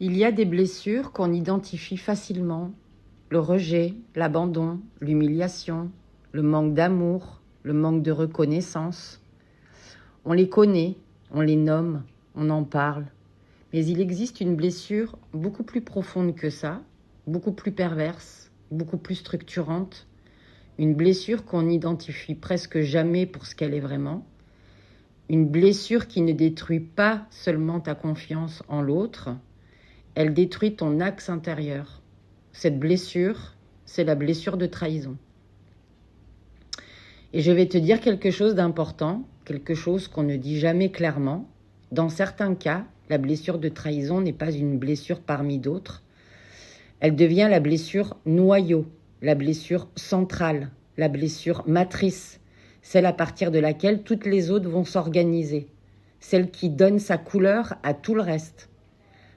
Il y a des blessures qu'on identifie facilement. Le rejet, l'abandon, l'humiliation, le manque d'amour, le manque de reconnaissance. On les connaît, on les nomme, on en parle. Mais il existe une blessure beaucoup plus profonde que ça, beaucoup plus perverse, beaucoup plus structurante. Une blessure qu'on n'identifie presque jamais pour ce qu'elle est vraiment. Une blessure qui ne détruit pas seulement ta confiance en l'autre, elle détruit ton axe intérieur. Cette blessure, c'est la blessure de trahison. Et je vais te dire quelque chose d'important, quelque chose qu'on ne dit jamais clairement. Dans certains cas, la blessure de trahison n'est pas une blessure parmi d'autres. Elle devient la blessure noyau, la blessure centrale, la blessure matrice, celle à partir de laquelle toutes les autres vont s'organiser, celle qui donne sa couleur à tout le reste.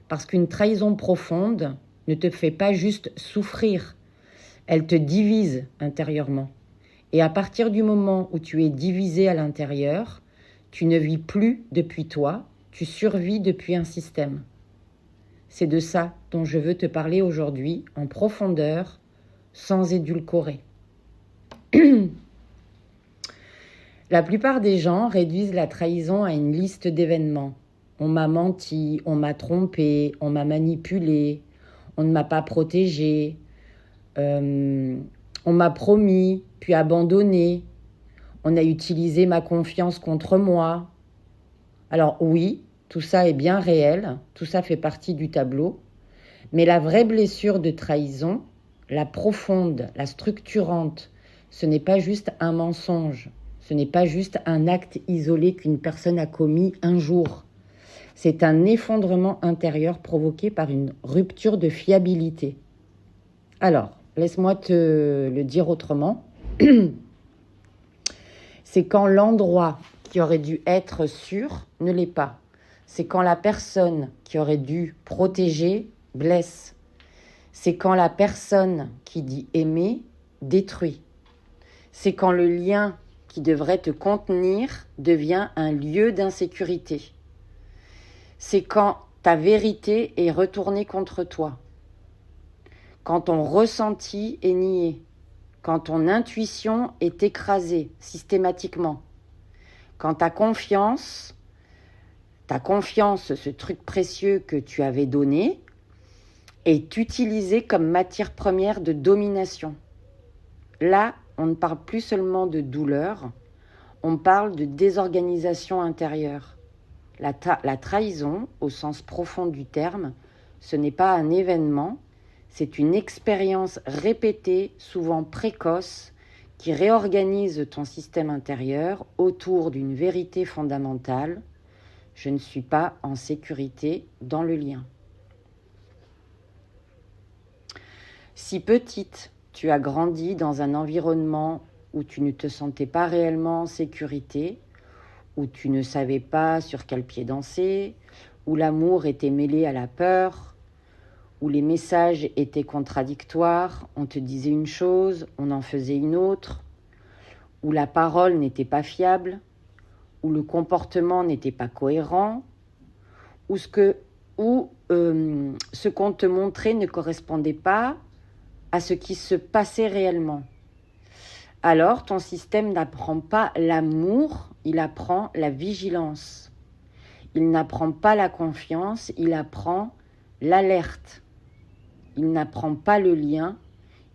Parce qu'une trahison profonde ne te fait pas juste souffrir, elle te divise intérieurement. Et à partir du moment où tu es divisé à l'intérieur, tu ne vis plus depuis toi, tu survis depuis un système. C'est de ça dont je veux te parler aujourd'hui en profondeur, sans édulcorer. La plupart des gens réduisent la trahison à une liste d'événements. On m'a menti, on m'a trompé, on m'a manipulé, on ne m'a pas protégé, on m'a promis, puis abandonné, on a utilisé ma confiance contre moi. Alors oui, tout ça est bien réel, tout ça fait partie du tableau, mais la vraie blessure de trahison, la profonde, la structurante, ce n'est pas juste un mensonge, ce n'est pas juste un acte isolé qu'une personne a commis un jour. C'est un effondrement intérieur provoqué par une rupture de fiabilité. Alors, laisse-moi te le dire autrement. C'est quand l'endroit qui aurait dû être sûr ne l'est pas. C'est quand la personne qui aurait dû protéger blesse. C'est quand la personne qui dit aimer détruit. C'est quand le lien qui devrait te contenir devient un lieu d'insécurité. C'est quand ta vérité est retournée contre toi. Quand ton ressenti est nié. Quand ton intuition est écrasée systématiquement. Quand ta confiance, ce truc précieux que tu avais donné, est utilisé comme matière première de domination. Là, on ne parle plus seulement de douleur, on parle de désorganisation intérieure. La trahison, au sens profond du terme, ce n'est pas un événement, c'est une expérience répétée, souvent précoce, qui réorganise ton système intérieur autour d'une vérité fondamentale. Je ne suis pas en sécurité dans le lien. Si petite, tu as grandi dans un environnement où tu ne te sentais pas réellement en sécurité, où tu ne savais pas sur quel pied danser, où l'amour était mêlé à la peur, où les messages étaient contradictoires, on te disait une chose, on en faisait une autre, où la parole n'était pas fiable, où le comportement n'était pas cohérent, où ce qu'on te montrait ne correspondait pas à ce qui se passait réellement. Alors, ton système n'apprend pas l'amour, il apprend la vigilance. Il n'apprend pas la confiance, il apprend l'alerte. Il n'apprend pas le lien,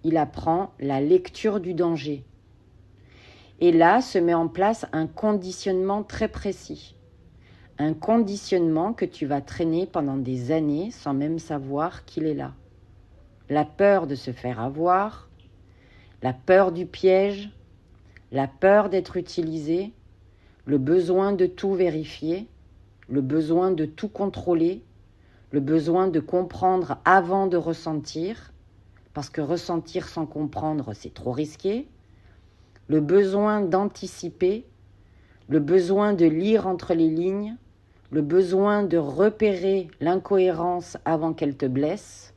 il apprend la lecture du danger. Et là se met en place un conditionnement très précis. Un conditionnement que tu vas traîner pendant des années sans même savoir qu'il est là. La peur de se faire avoir, la peur du piège, la peur d'être utilisé, le besoin de tout vérifier, le besoin de tout contrôler, le besoin de comprendre avant de ressentir, parce que ressentir sans comprendre, c'est trop risqué, le besoin d'anticiper, le besoin de lire entre les lignes, le besoin de repérer l'incohérence avant qu'elle te blesse,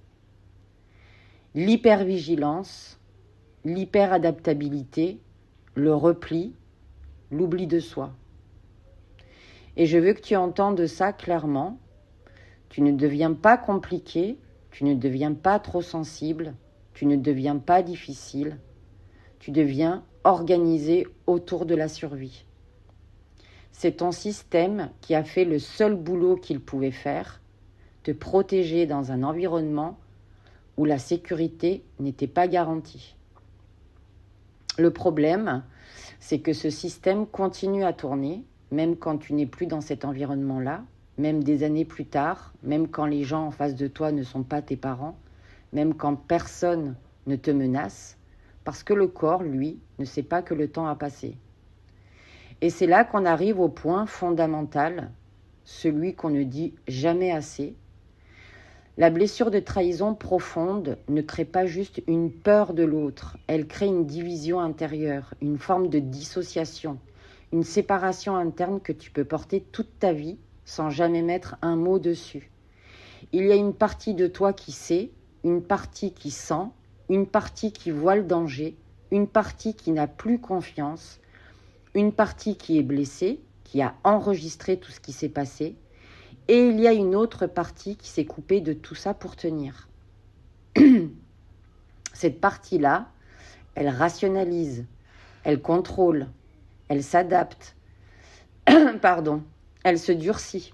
l'hypervigilance, l'hyperadaptabilité, le repli, l'oubli de soi. Et je veux que tu entendes ça clairement. Tu ne deviens pas compliqué, tu ne deviens pas trop sensible, tu ne deviens pas difficile, tu deviens organisé autour de la survie. C'est ton système qui a fait le seul boulot qu'il pouvait faire, te protéger dans un environnement où la sécurité n'était pas garantie. Le problème, c'est que ce système continue à tourner, même quand tu n'es plus dans cet environnement-là, même des années plus tard, même quand les gens en face de toi ne sont pas tes parents, même quand personne ne te menace, parce que le corps, lui, ne sait pas que le temps a passé. Et c'est là qu'on arrive au point fondamental, celui qu'on ne dit jamais assez. La blessure de trahison profonde ne crée pas juste une peur de l'autre, elle crée une division intérieure, une forme de dissociation, une séparation interne que tu peux porter toute ta vie sans jamais mettre un mot dessus. Il y a une partie de toi qui sait, une partie qui sent, une partie qui voit le danger, une partie qui n'a plus confiance, une partie qui est blessée, qui a enregistré tout ce qui s'est passé, et il y a une autre partie qui s'est coupée de tout ça pour tenir. Cette partie-là, elle rationalise, elle contrôle, elle s'adapte, elle se durcit,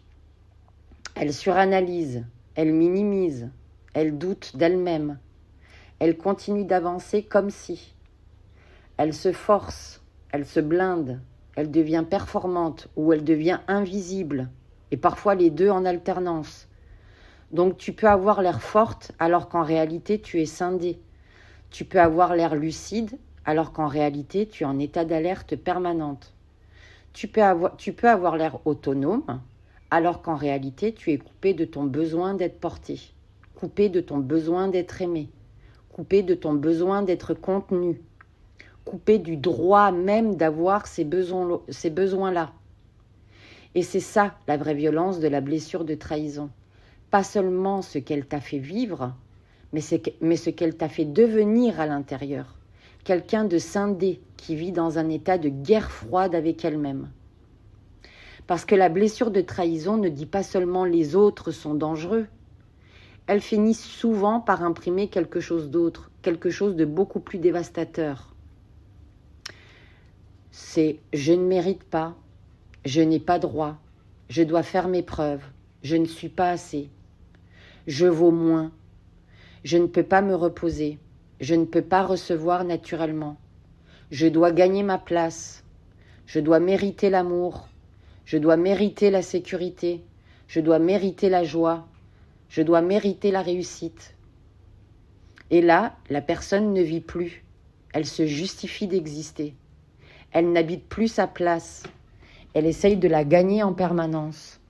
elle suranalyse, elle minimise, elle doute d'elle-même, elle continue d'avancer comme si. Elle se force, elle se blinde, elle devient performante ou elle devient invisible, et parfois les deux en alternance. Donc tu peux avoir l'air forte alors qu'en réalité tu es scindée. Tu peux avoir l'air lucide alors qu'en réalité tu es en état d'alerte permanente. Tu peux avoir l'air autonome alors qu'en réalité tu es coupé de ton besoin d'être porté, coupé de ton besoin d'être aimé, coupé de ton besoin d'être contenu, coupé du droit même d'avoir ces besoins-là. Et c'est ça la vraie violence de la blessure de trahison. Pas seulement ce qu'elle t'a fait vivre, mais ce qu'elle t'a fait devenir à l'intérieur. Quelqu'un de scindé qui vit dans un état de guerre froide avec elle-même. Parce que la blessure de trahison ne dit pas seulement les autres sont dangereux. Elle finit souvent par imprimer quelque chose d'autre, quelque chose de beaucoup plus dévastateur. C'est « je ne mérite pas »,« je n'ai pas droit »,« je dois faire mes preuves »,« je ne suis pas assez »,« je vaux moins »,« je ne peux pas me reposer »,« je ne peux pas recevoir naturellement »,« je dois gagner ma place »,« je dois mériter l'amour »,« je dois mériter la sécurité »,« je dois mériter la joie »,« je dois mériter la réussite ». Et là, la personne ne vit plus, elle se justifie d'exister. Elle n'habite plus sa place. Elle essaye de la gagner en permanence.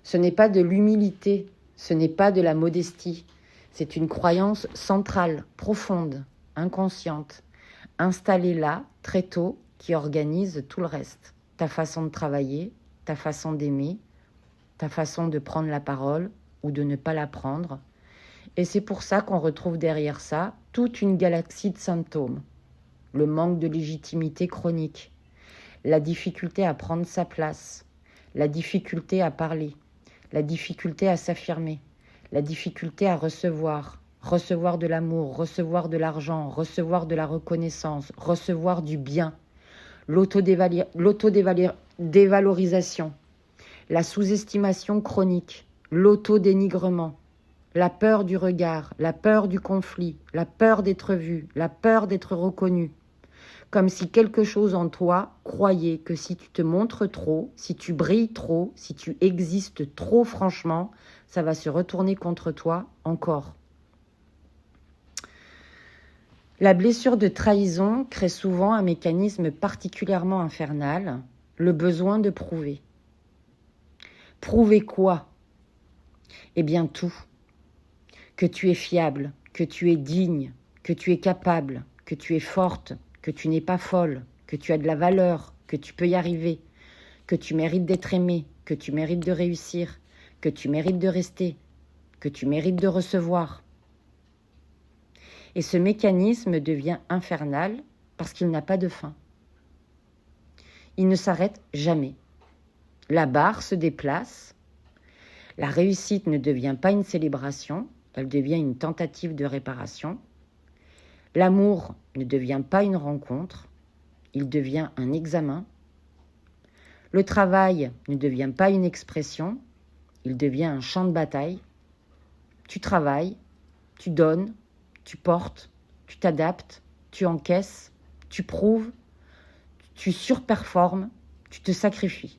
Ce n'est pas de l'humilité, ce n'est pas de la modestie. C'est une croyance centrale, profonde, inconsciente, installée là, très tôt, qui organise tout le reste. Ta façon de travailler, ta façon d'aimer, ta façon de prendre la parole ou de ne pas la prendre. Et c'est pour ça qu'on retrouve derrière ça toute une galaxie de symptômes. Le manque de légitimité chronique, la difficulté à prendre sa place, la difficulté à parler, la difficulté à s'affirmer, la difficulté à recevoir de l'amour, recevoir de l'argent, recevoir de la reconnaissance, recevoir du bien, l'autodévalorisation, la sous-estimation chronique, l'autodénigrement, la peur du regard, la peur du conflit, la peur d'être vu, la peur d'être reconnu. Comme si quelque chose en toi croyait que si tu te montres trop, si tu brilles trop, si tu existes trop franchement, ça va se retourner contre toi encore. La blessure de trahison crée souvent un mécanisme particulièrement infernal, le besoin de prouver. Prouver quoi ? Eh bien tout. Que tu es fiable, que tu es digne, que tu es capable, que tu es forte, que tu n'es pas folle, que tu as de la valeur, que tu peux y arriver, que tu mérites d'être aimé, que tu mérites de réussir, que tu mérites de rester, que tu mérites de recevoir. Et ce mécanisme devient infernal parce qu'il n'a pas de fin. Il ne s'arrête jamais. La barre se déplace, La réussite ne devient pas une célébration, elle devient une tentative de réparation. L'amour ne devient pas une rencontre, il devient un examen. Le travail ne devient pas une expression, il devient un champ de bataille. Tu travailles, tu donnes, tu portes, tu t'adaptes, tu encaisses, tu prouves, tu surperformes, tu te sacrifies.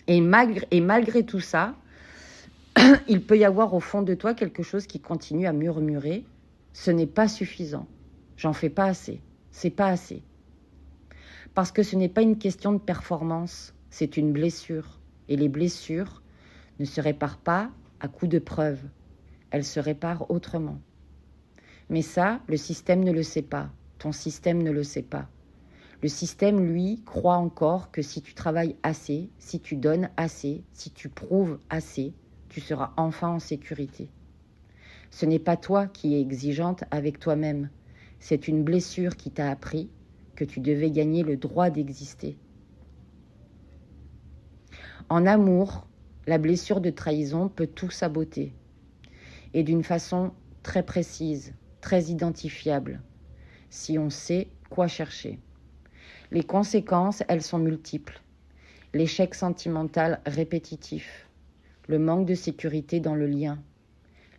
Et malgré tout ça, il peut y avoir au fond de toi quelque chose qui continue à murmurer. Ce n'est pas suffisant. J'en fais pas assez. C'est pas assez. Parce que ce n'est pas une question de performance, c'est une blessure. Et les blessures ne se réparent pas à coup de preuves. Elles se réparent autrement. Mais ça, le système ne le sait pas. Ton système ne le sait pas. Le système, lui, croit encore que si tu travailles assez, si tu donnes assez, si tu prouves assez, tu seras enfin en sécurité. Ce n'est pas toi qui es exigeante avec toi-même. C'est une blessure qui t'a appris que tu devais gagner le droit d'exister. En amour, la blessure de trahison peut tout saboter. Et d'une façon très précise, très identifiable, si on sait quoi chercher. Les conséquences, elles sont multiples. L'échec sentimental répétitif, le manque de sécurité dans le lien,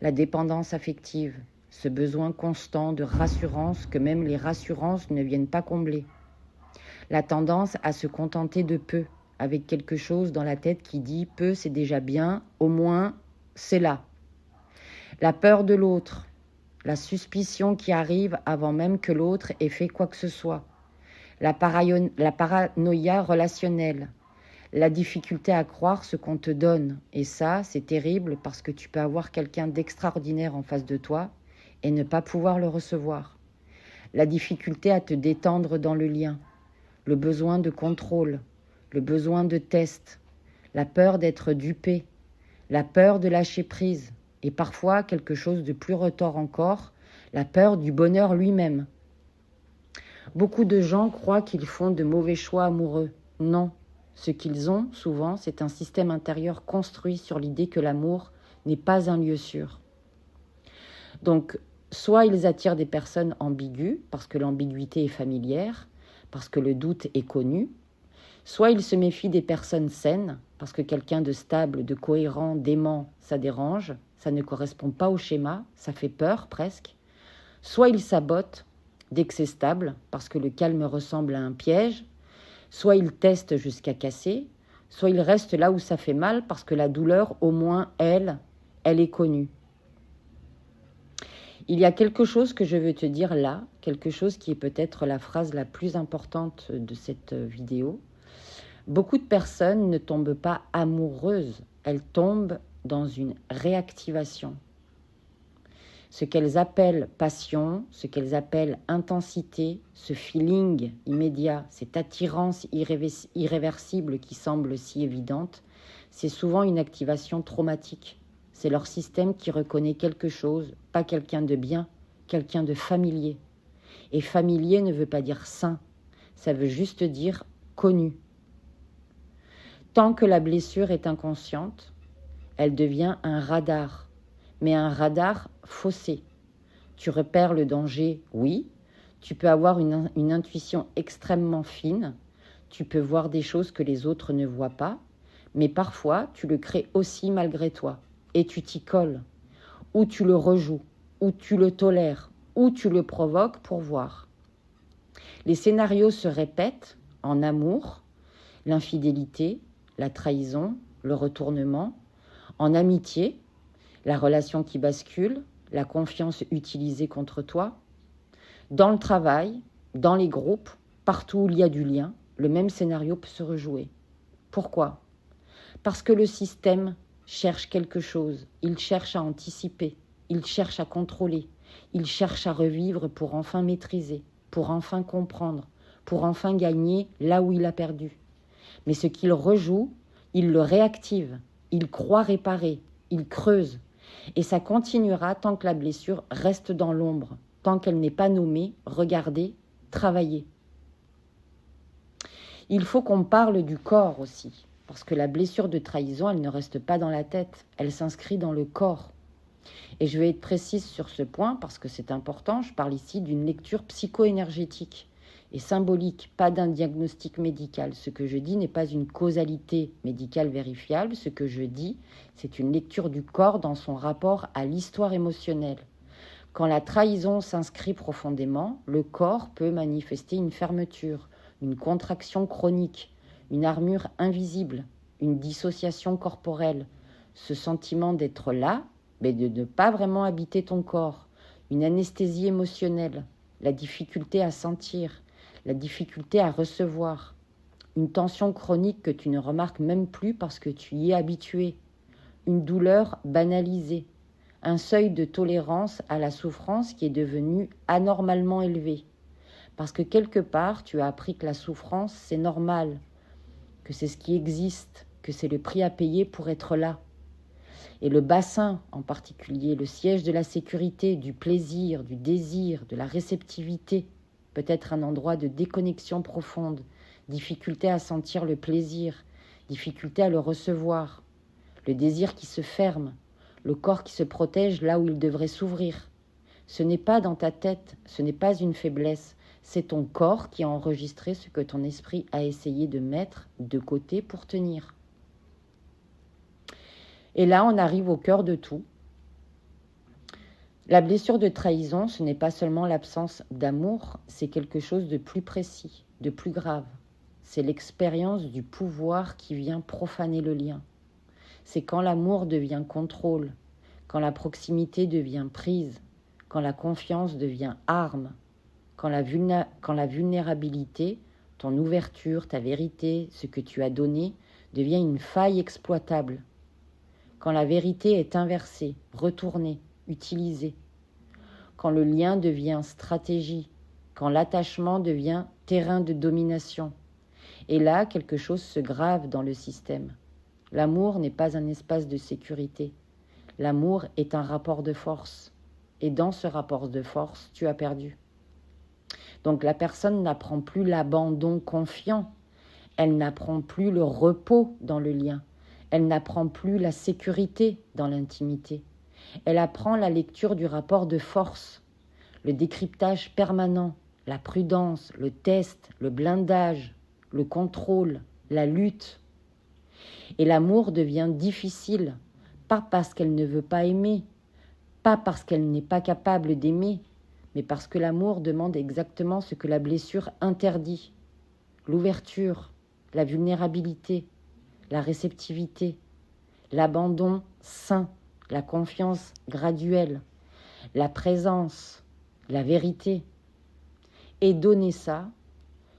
la dépendance affective, ce besoin constant de rassurance que même les rassurances ne viennent pas combler, la tendance à se contenter de peu, avec quelque chose dans la tête qui dit « peu, c'est déjà bien, au moins, c'est là ». La peur de l'autre, la suspicion qui arrive avant même que l'autre ait fait quoi que ce soit, la paranoïa relationnelle, la difficulté à croire ce qu'on te donne. Et ça, c'est terrible parce que tu peux avoir quelqu'un d'extraordinaire en face de toi et ne pas pouvoir le recevoir. La difficulté à te détendre dans le lien, le besoin de contrôle, le besoin de test, la peur d'être dupé, la peur de lâcher prise et parfois quelque chose de plus retors encore, la peur du bonheur lui-même. Beaucoup de gens croient qu'ils font de mauvais choix amoureux. Non, ce qu'ils ont souvent, c'est un système intérieur construit sur l'idée que l'amour n'est pas un lieu sûr. Donc, soit ils attirent des personnes ambiguës, parce que l'ambiguïté est familière, parce que le doute est connu, soit ils se méfient des personnes saines, parce que quelqu'un de stable, de cohérent, d'aimant, ça dérange, ça ne correspond pas au schéma, ça fait peur presque, soit ils sabotent, dès que c'est stable, parce que le calme ressemble à un piège, soit ils testent jusqu'à casser, soit ils restent là où ça fait mal, parce que la douleur, au moins, elle est connue. Il y a quelque chose que je veux te dire là, quelque chose qui est peut-être la phrase la plus importante de cette vidéo. Beaucoup de personnes ne tombent pas amoureuses, elles tombent dans une réactivation. Ce qu'elles appellent passion, ce qu'elles appellent intensité, ce feeling immédiat, cette attirance irréversible qui semble si évidente, c'est souvent une activation traumatique. C'est leur système qui reconnaît quelque chose, pas quelqu'un de bien, quelqu'un de familier. Et familier ne veut pas dire sain, ça veut juste dire connu. Tant que la blessure est inconsciente, elle devient un radar. Mais un radar faussé. Tu repères le danger, oui. Tu peux avoir une intuition extrêmement fine. Tu peux voir des choses que les autres ne voient pas. Mais parfois, tu le crées aussi malgré toi. Et tu t'y colles. Ou tu le rejoues. Ou tu le tolères. Ou tu le provoques pour voir. Les scénarios se répètent en amour, l'infidélité, la trahison, le retournement, en amitié, la relation qui bascule, la confiance utilisée contre toi. Dans le travail, dans les groupes, partout où il y a du lien, le même scénario peut se rejouer. Pourquoi ? Parce que le système cherche quelque chose, il cherche à anticiper, il cherche à contrôler, il cherche à revivre pour enfin maîtriser, pour enfin comprendre, pour enfin gagner là où il a perdu. Mais ce qu'il rejoue, il le réactive, il croit réparer, il creuse. Et ça continuera tant que la blessure reste dans l'ombre, tant qu'elle n'est pas nommée, regardée, travaillée. Il faut qu'on parle du corps aussi. Parce que la blessure de trahison, elle ne reste pas dans la tête, elle s'inscrit dans le corps. Et je vais être précise sur ce point parce que c'est important. Je parle ici d'une lecture psycho-énergétique et symbolique, pas d'un diagnostic médical. Ce que je dis n'est pas une causalité médicale vérifiable. Ce que je dis, c'est une lecture du corps dans son rapport à l'histoire émotionnelle. Quand la trahison s'inscrit profondément, le corps peut manifester une fermeture, une contraction chronique, une armure invisible, une dissociation corporelle, ce sentiment d'être là, mais de ne pas vraiment habiter ton corps, une anesthésie émotionnelle, la difficulté à sentir, la difficulté à recevoir, une tension chronique que tu ne remarques même plus parce que tu y es habitué, une douleur banalisée, un seuil de tolérance à la souffrance qui est devenu anormalement élevé, parce que quelque part tu as appris que la souffrance c'est normal, que c'est ce qui existe, que c'est le prix à payer pour être là. Et le bassin en particulier, le siège de la sécurité, du plaisir, du désir, de la réceptivité, peut être un endroit de déconnexion profonde, difficulté à sentir le plaisir, difficulté à le recevoir, le désir qui se ferme, le corps qui se protège là où il devrait s'ouvrir. Ce n'est pas dans ta tête, ce n'est pas une faiblesse, c'est ton corps qui a enregistré ce que ton esprit a essayé de mettre de côté pour tenir. Et là, on arrive au cœur de tout. La blessure de trahison, ce n'est pas seulement l'absence d'amour, c'est quelque chose de plus précis, de plus grave. C'est l'expérience du pouvoir qui vient profaner le lien. C'est quand l'amour devient contrôle, quand la proximité devient prise, quand la confiance devient arme, quand la vulnérabilité, ton ouverture, ta vérité, ce que tu as donné, devient une faille exploitable. Quand la vérité est inversée, retournée, utilisée. Quand le lien devient stratégie, quand l'attachement devient terrain de domination. Et là, quelque chose se grave dans le système. L'amour n'est pas un espace de sécurité. L'amour est un rapport de force. Et dans ce rapport de force, tu as perdu. Donc la personne n'apprend plus l'abandon confiant. Elle n'apprend plus le repos dans le lien. Elle n'apprend plus la sécurité dans l'intimité. Elle apprend la lecture du rapport de force, le décryptage permanent, la prudence, le test, le blindage, le contrôle, la lutte. Et l'amour devient difficile, pas parce qu'elle ne veut pas aimer, pas parce qu'elle n'est pas capable d'aimer, mais parce que l'amour demande exactement ce que la blessure interdit. L'ouverture, la vulnérabilité, la réceptivité, l'abandon sain, la confiance graduelle, la présence, la vérité. Et donner ça,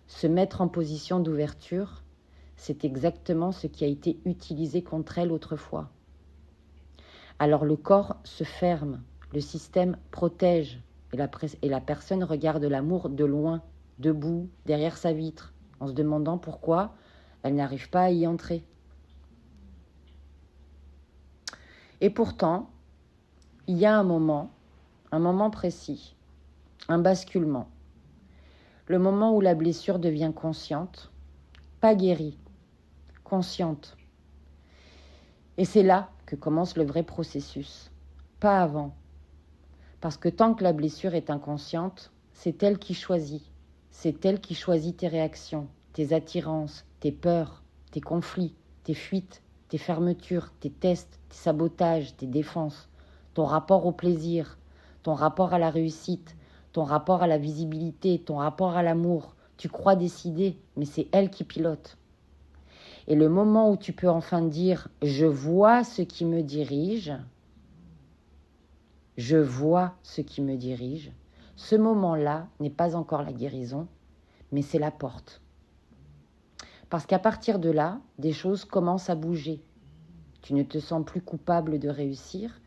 se mettre en position d'ouverture, c'est exactement ce qui a été utilisé contre elle autrefois. Alors le corps se ferme, le système protège, et la personne regarde l'amour de loin, debout, derrière sa vitre, en se demandant pourquoi elle n'arrive pas à y entrer. Et pourtant, il y a un moment précis, un basculement. Le moment où la blessure devient consciente, pas guérie, consciente. Et c'est là que commence le vrai processus, pas avant. Parce que tant que la blessure est inconsciente, c'est elle qui choisit. C'est elle qui choisit tes réactions, tes attirances, tes peurs, tes conflits, tes fuites, tes fermetures, tes tests, tes sabotages, tes défenses, ton rapport au plaisir, ton rapport à la réussite, ton rapport à la visibilité, ton rapport à l'amour. Tu crois décider, mais c'est elle qui pilote. Et le moment où tu peux enfin dire « je vois ce qui me dirige », je vois ce qui me dirige, ce moment-là n'est pas encore la guérison, mais c'est la porte. Parce qu'à partir de là, des choses commencent à bouger. Tu ne te sens plus coupable de réussir,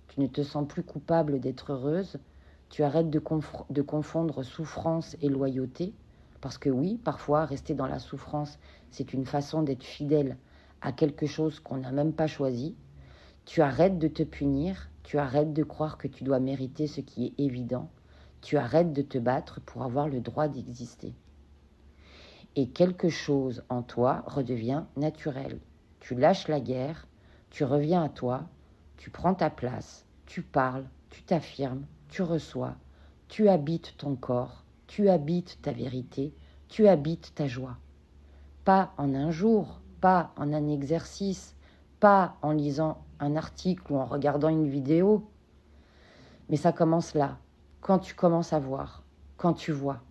tu ne te sens plus coupable d'être heureuse, tu arrêtes de confondre souffrance et loyauté, parce que oui, parfois, rester dans la souffrance, c'est une façon d'être fidèle à quelque chose qu'on n'a même pas choisi. Tu arrêtes de te punir, tu arrêtes de croire que tu dois mériter ce qui est évident, tu arrêtes de te battre pour avoir le droit d'exister. Et quelque chose en toi redevient naturel. tu lâches la guerre, tu reviens à toi, tu prends ta place, tu parles, tu t'affirmes, tu reçois, tu habites ton corps, tu habites ta vérité, tu habites ta joie. Pas en un jour, pas en un exercice, pas en lisant un article ou en regardant une vidéo, mais ça commence là, quand tu commences à voir, quand tu vois.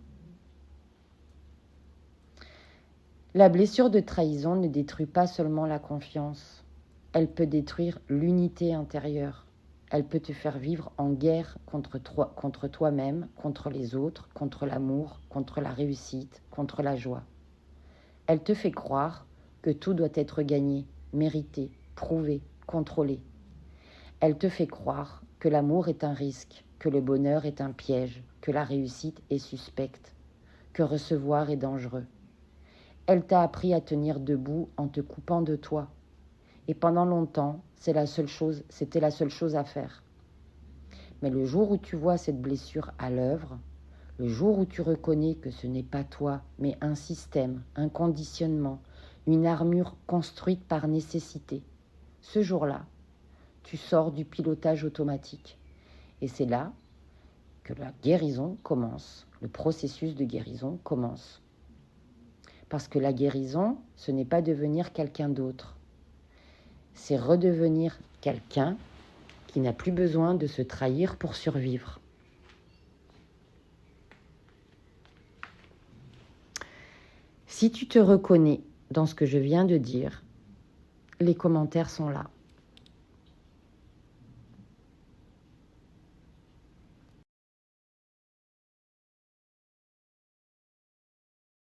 La blessure de trahison ne détruit pas seulement la confiance, elle peut détruire l'unité intérieure. Elle peut te faire vivre en guerre contre toi-même, contre les autres, contre l'amour, contre la réussite, contre la joie. Elle te fait croire que tout doit être gagné, mérité, prouvé, contrôlé. Elle te fait croire que l'amour est un risque, que le bonheur est un piège, que la réussite est suspecte, que recevoir est dangereux. Elle t'a appris à tenir debout en te coupant de toi. Et pendant longtemps, c'était la seule chose à faire. Mais le jour où tu vois cette blessure à l'œuvre, le jour où tu reconnais que ce n'est pas toi, mais un système, un conditionnement, une armure construite par nécessité, ce jour-là, tu sors du pilotage automatique. Et c'est là que la guérison commence, le processus de guérison commence. Parce que la guérison, ce n'est pas devenir quelqu'un d'autre. C'est redevenir quelqu'un qui n'a plus besoin de se trahir pour survivre. Si tu te reconnais dans ce que je viens de dire, les commentaires sont là.